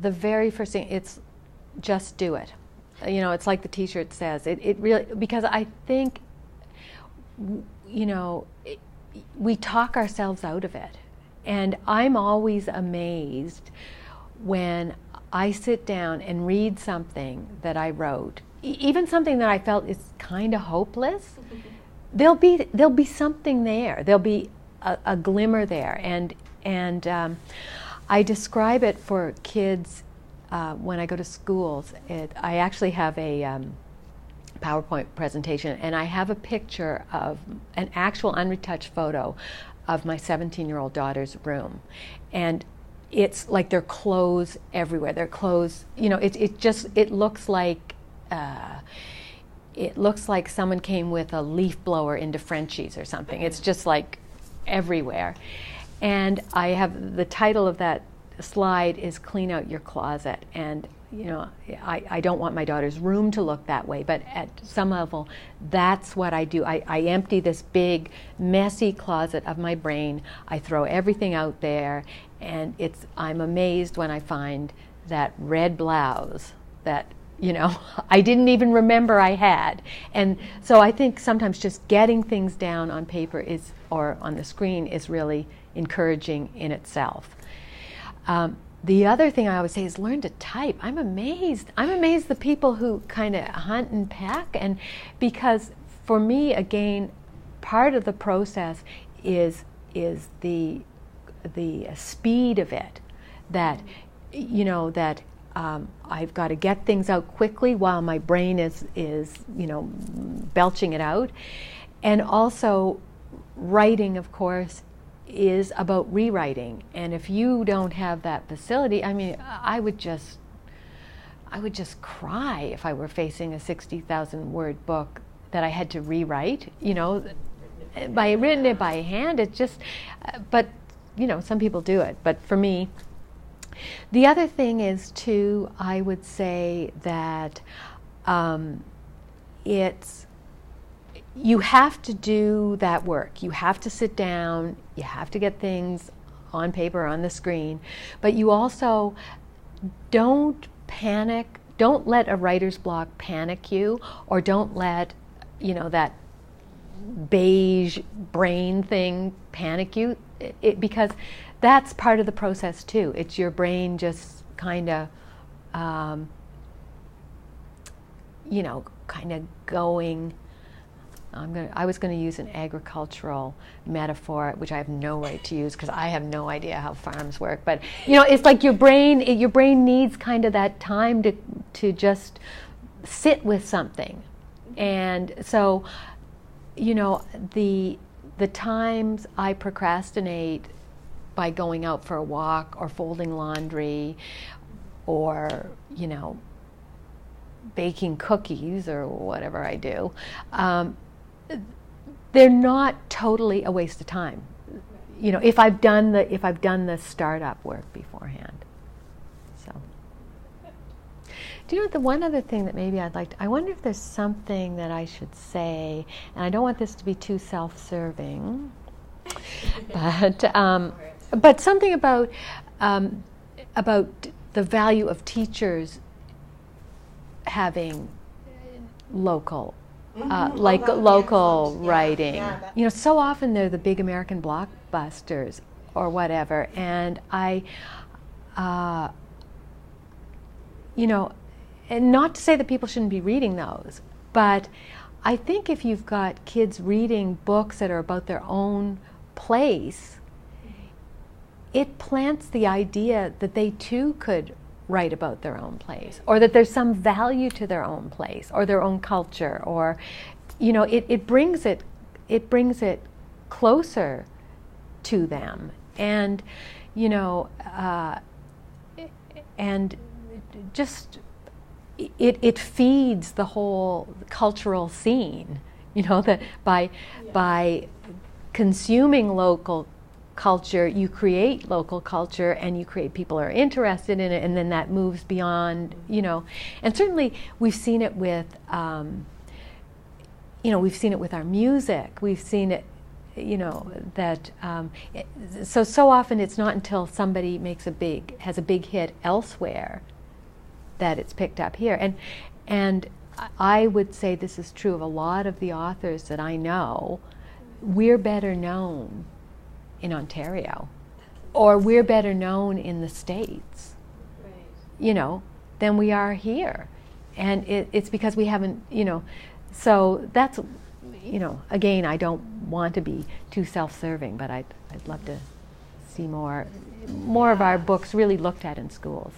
the very first thing, it's just do it. You know, it's like the T-shirt says. It really, because I think, you know, we talk ourselves out of it. And I'm always amazed when I sit down and read something that I wrote, even something that I felt is kind of hopeless. There'll be something there. There'll be a glimmer there, and I describe it for kids when I go to schools. I actually have a PowerPoint presentation, and I have a picture of an actual unretouched photo of my 17-year-old daughter's room, and it's like there are clothes everywhere. There are clothes, you know. It looks like someone came with a leaf blower into Frenchies or something. It's just like everywhere. And I have the title of that slide is "Clean Out Your Closet." And you know, I don't want my daughter's room to look that way, but at some level, that's what I do. I empty this big, messy closet of my brain. I throw everything out there, and I'm amazed when I find that red blouse that, you know, I didn't even remember I had. And so I think sometimes just getting things down on paper or on the screen is really encouraging in itself. The other thing I always say is learn to type. I'm amazed the people who kind of hunt and peck, and because for me, again, part of the process is the speed of it, that, you know, that I've got to get things out quickly while my brain is you know, belching it out. And also writing, of course, is about rewriting. And if you don't have that facility, I mean, I would just cry if I were facing a 60,000 word book that I had to rewrite, you know, written it by hand. It just, but you know, some people do it, but for me, the other thing is too, I would say that you have to do that work. You have to sit down, you have to get things on paper, on the screen, but you also don't panic. Don't let a writer's block panic you, or don't let, you know, that beige brain thing panic you, because that's part of the process too. It's your brain just kind of, you know, kind of going. I was going to use an agricultural metaphor, which I have no right to use because I have no idea how farms work. But you know, it's like your brain needs kind of that time to just sit with something, and so, you know, the times I procrastinate by going out for a walk or folding laundry, or, you know, baking cookies or whatever I do. They're not totally a waste of time, you know, if I've done the startup work beforehand. So, do you know the one other thing that maybe I wonder if there's something that I should say, and I don't want this to be too self-serving, but something about the value of teachers having local. Local writing. Yeah, you know, so often they're the big American blockbusters or whatever, and you know, and not to say that people shouldn't be reading those, but I think if you've got kids reading books that are about their own place, it plants the idea that they too could write about their own place, or that there's some value to their own place or their own culture, or, you know, it brings it closer to them, and, you know, and just it feeds the whole cultural scene, you know, that by consuming local culture, you create local culture, and you create people who are interested in it, and then that moves beyond, you know. And certainly we've seen it with, you know, we've seen it with our music. We've seen it, you know, that so often it's not until somebody has a big hit elsewhere that it's picked up here. And I would say this is true of a lot of the authors that I know. We're better known in Ontario, or we're better known in the States, right, you know, than we are here. And it's because we haven't, you know, so that's, you know, again, I don't want to be too self-serving, but I'd love to see more of our books really looked at in schools.